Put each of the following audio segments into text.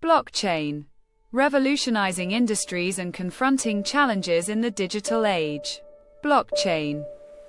Blockchain. Revolutionizing industries and confronting challenges in the digital age. Blockchain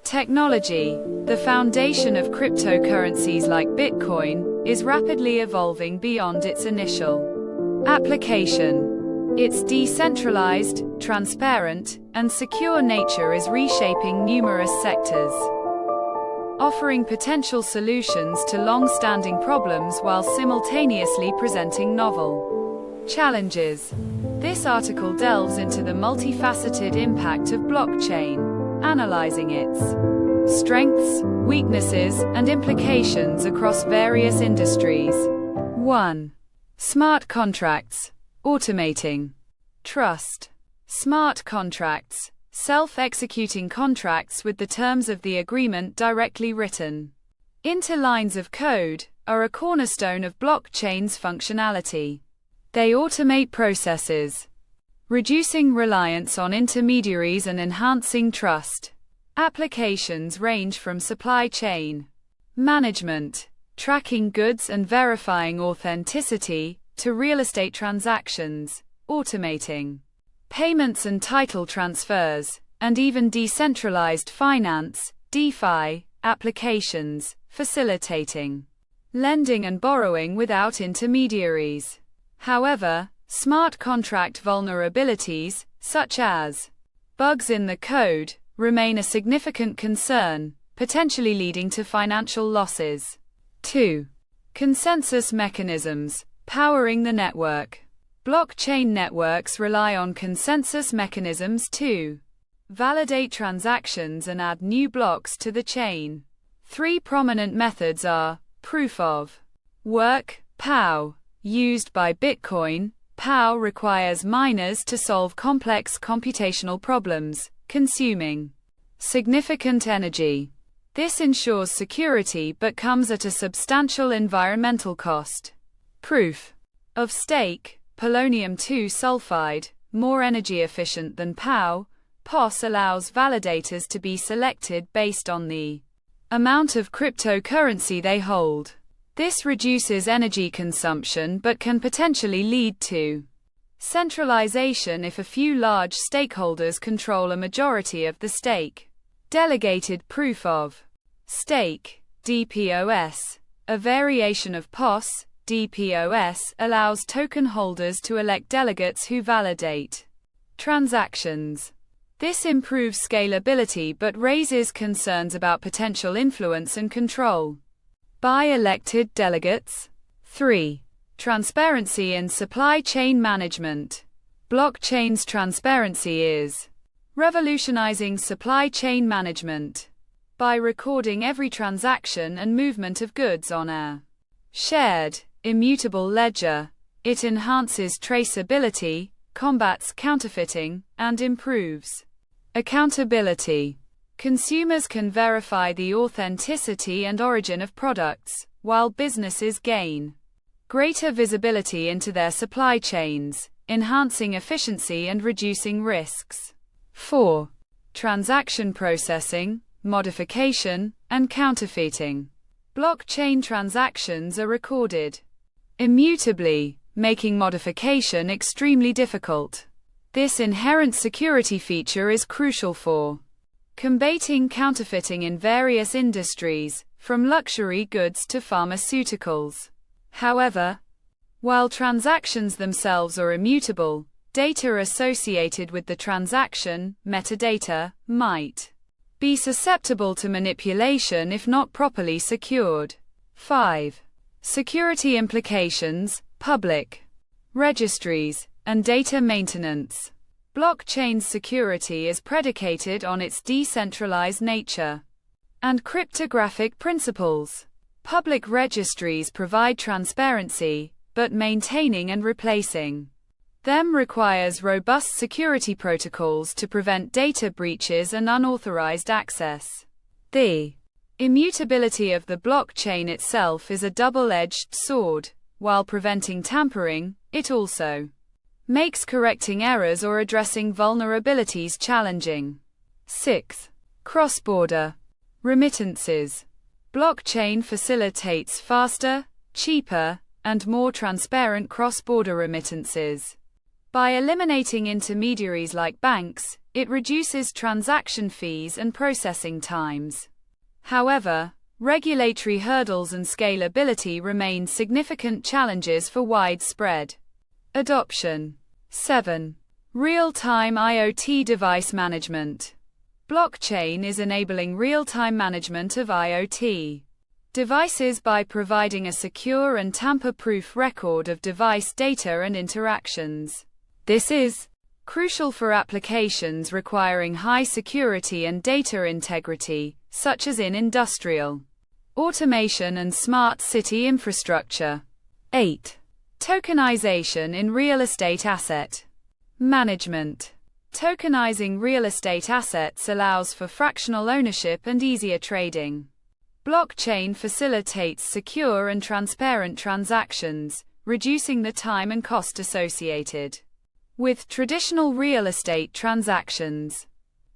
technology, the foundation of cryptocurrencies like Bitcoin, is rapidly evolving beyond its initial application. Its decentralized, transparent, and secure nature is reshaping numerous sectors, offering potential solutions to long-standing problems while simultaneously presenting novel challenges. This article delves into the multifaceted impact of blockchain, analyzing its strengths, weaknesses, and implications across various industries. 1. Smart contracts. Automating trust. Smart contracts, self-executing contracts with the terms of the agreement directly written into lines of code, are a cornerstone of blockchain's functionality. They automate processes, reducing reliance on intermediaries and enhancing trust. Applications range from supply chain management, tracking goods and verifying authenticity, to real estate transactions, automating payments and title transfers, and even decentralized finance, DeFi, applications, facilitating lending and borrowing without intermediaries. However, smart contract vulnerabilities, such as bugs in the code, remain a significant concern, potentially leading to financial losses. 2. Consensus mechanisms, powering the network. Blockchain networks rely on consensus mechanisms to validate transactions and add new blocks to the chain. 3 prominent methods are proof of work, POW, used by Bitcoin. POW requires miners to solve complex computational problems, consuming significant energy. This ensures security but comes at a substantial environmental cost. Proof of stake, polonium-2 sulfide, more energy efficient than POW. POS allows validators to be selected based on the amount of cryptocurrency they hold. This reduces energy consumption but can potentially lead to centralization if a few large stakeholders control a majority of the stake. Delegated proof of stake, DPoS, a variation of POS. DPoS allows token holders to elect delegates who validate transactions. This improves scalability but raises concerns about potential influence and control by elected delegates. 3. Transparency in supply chain management. Blockchain's transparency is revolutionizing supply chain management. By recording every transaction and movement of goods on a shared, immutable ledger, it enhances traceability, combats counterfeiting, and improves accountability. Consumers can verify the authenticity and origin of products, while businesses gain greater visibility into their supply chains, enhancing efficiency and reducing risks. 4. Transaction processing, modification, and counterfeiting. Blockchain transactions are recorded immutably, making modification extremely difficult. This inherent security feature is crucial for combating counterfeiting in various industries, from luxury goods to pharmaceuticals. However, while transactions themselves are immutable, data associated with the transaction, metadata, might be susceptible to manipulation if not properly secured. 5. Security implications, public registries, and data maintenance. Blockchain's security is predicated on its decentralized nature and cryptographic principles. Public registries provide transparency, but maintaining and replacing them requires robust security protocols to prevent data breaches and unauthorized access. The immutability of the blockchain itself is a double-edged sword. While preventing tampering, it also makes correcting errors or addressing vulnerabilities challenging. 6. Cross-border remittances. Blockchain facilitates faster, cheaper, and more transparent cross-border remittances. By eliminating intermediaries like banks, it reduces transaction fees and processing times. However, regulatory hurdles and scalability remain significant challenges for widespread adoption. 7. Real-time IoT device management. Blockchain is enabling real-time management of IoT devices by providing a secure and tamper-proof record of device data and interactions. This is crucial for applications requiring high security and data integrity, such as in industrial automation and smart city infrastructure. 8. Tokenization in real estate asset management. Tokenizing real estate assets allows for fractional ownership and easier trading. Blockchain facilitates secure and transparent transactions, reducing the time and cost associated with traditional real estate transactions.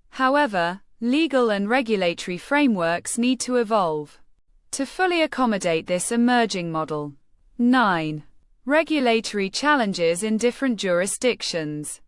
However, legal and regulatory frameworks need to evolve to fully accommodate this emerging model. 9. Regulatory challenges in different jurisdictions.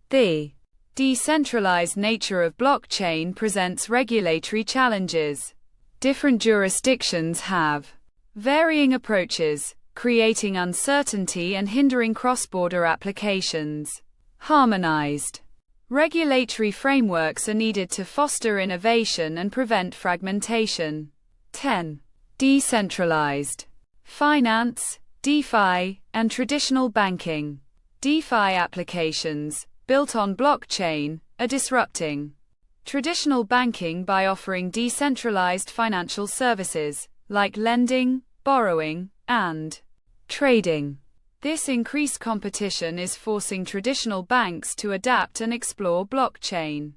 The decentralized nature of blockchain presents regulatory challenges. Different jurisdictions have varying approaches, creating uncertainty and hindering cross-border applications. Harmonized regulatory frameworks are needed to foster innovation and prevent fragmentation. 10. Decentralized finance, DeFi, and traditional banking. DeFi applications, built on blockchain, are disrupting traditional banking by offering decentralized financial services, like lending, borrowing, and trading. This increased competition is forcing traditional banks to adapt and explore blockchain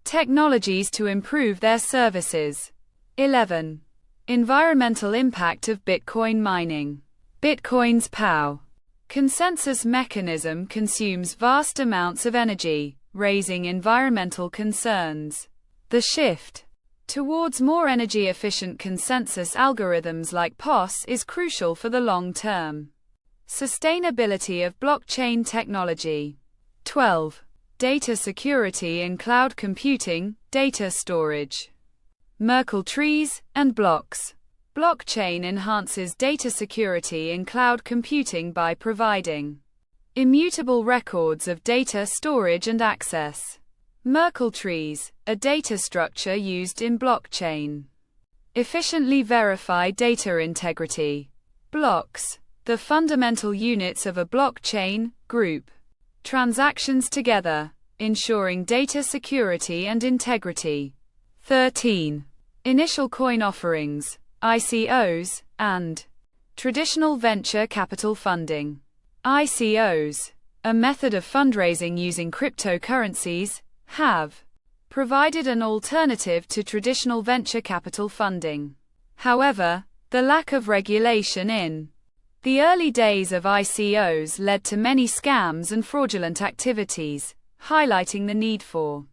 technologies to improve their services. 11. Environmental impact of Bitcoin mining. Bitcoin's POW consensus mechanism consumes vast amounts of energy, raising environmental concerns. The shift towards more energy-efficient consensus algorithms like POS is crucial for the long-term sustainability of blockchain technology. 12. Data security in cloud computing, data storage. Merkle trees and blocks. Blockchain enhances data security in cloud computing by providing immutable records of data storage and access. Merkle trees, a data structure used in blockchain, efficiently verify data integrity. Blocks, the fundamental units of a blockchain, group transactions together, ensuring data security and integrity. 13. Initial coin offerings, ICOs, and traditional venture capital funding. ICOs, a method of fundraising using cryptocurrencies, have provided an alternative to traditional venture capital funding. However, the lack of regulation in the early days of ICOs led to many scams and fraudulent activities, highlighting the need for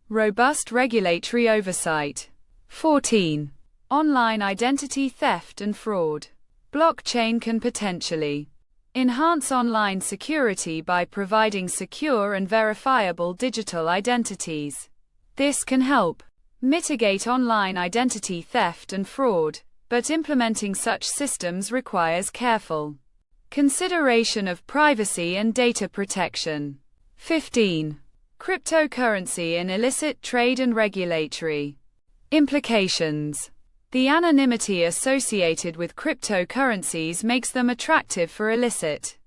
robust regulatory oversight. 14. Online identity theft and fraud. Blockchain can potentially enhance online security by providing secure and verifiable digital identities. This can help mitigate online identity theft and fraud, but implementing such systems requires careful consideration of privacy and data protection. 15. Cryptocurrency in illicit trade and regulatory implications. The anonymity associated with cryptocurrencies makes them attractive for illicit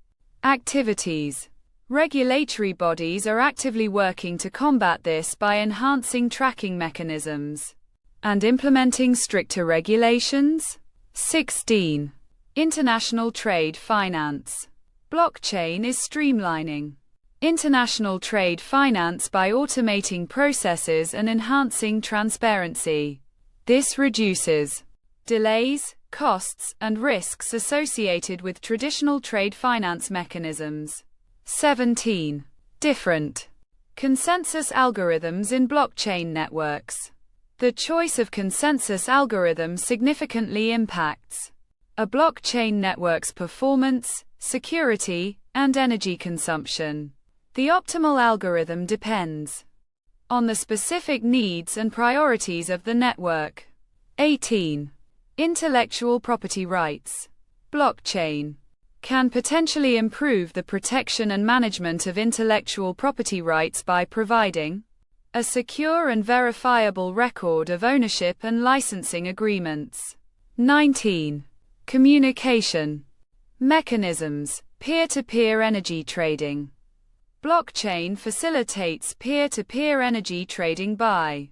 activities. Regulatory bodies are actively working to combat this by enhancing tracking mechanisms and implementing stricter regulations. 16. International trade finance. Blockchain is streamlining international trade finance by automating processes and enhancing transparency. This reduces delays, costs, and risks associated with traditional trade finance mechanisms. 17. Different consensus algorithms in blockchain networks. The choice of consensus algorithm significantly impacts A blockchain network's performance, security, and energy consumption. The optimal algorithm depends on the specific needs and priorities of the network. 18. Intellectual property rights. Blockchain can potentially improve the protection and management of intellectual property rights by providing a secure and verifiable record of ownership and licensing agreements. 19. Communication mechanisms. Peer-to-peer energy trading. Blockchain facilitates peer-to-peer energy trading by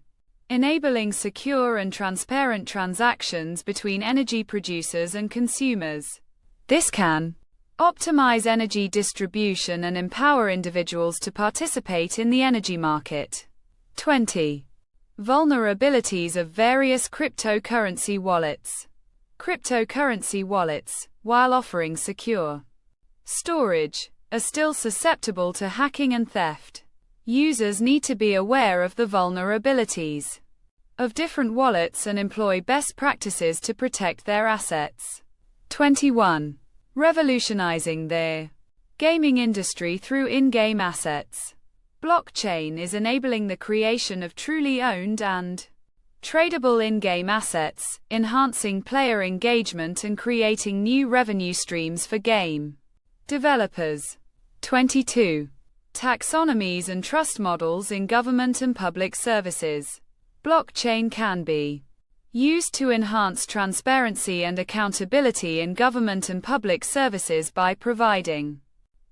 enabling secure and transparent transactions between energy producers and consumers. This can optimize energy distribution and empower individuals to participate in the energy market. 20. Vulnerabilities of various cryptocurrency wallets. Cryptocurrency wallets, while offering secure storage, are still susceptible to hacking and theft. Users need to be aware of the vulnerabilities of different wallets and employ best practices to protect their assets. 21. Revolutionizing the gaming industry through in-game assets. Blockchain is enabling the creation of truly owned and tradable in-game assets, enhancing player engagement and creating new revenue streams for game developers. 22. Taxonomies and trust models in government and public services. Blockchain can be used to enhance transparency and accountability in government and public services by providing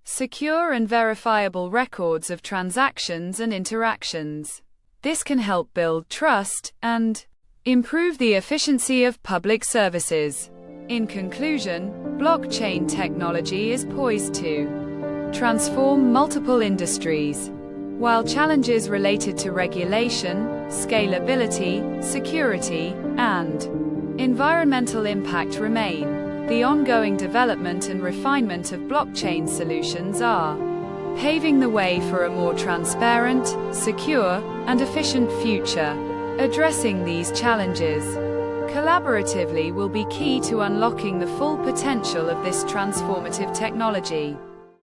secure and verifiable records of transactions and interactions. This can help build trust and improve the efficiency of public services. In conclusion, blockchain technology is poised to transform multiple industries. While challenges related to regulation, scalability, security, and environmental impact remain, the ongoing development and refinement of blockchain solutions are paving the way for a more transparent, secure, and efficient future. Addressing these challenges collaboratively will be key to unlocking the full potential of this transformative technology.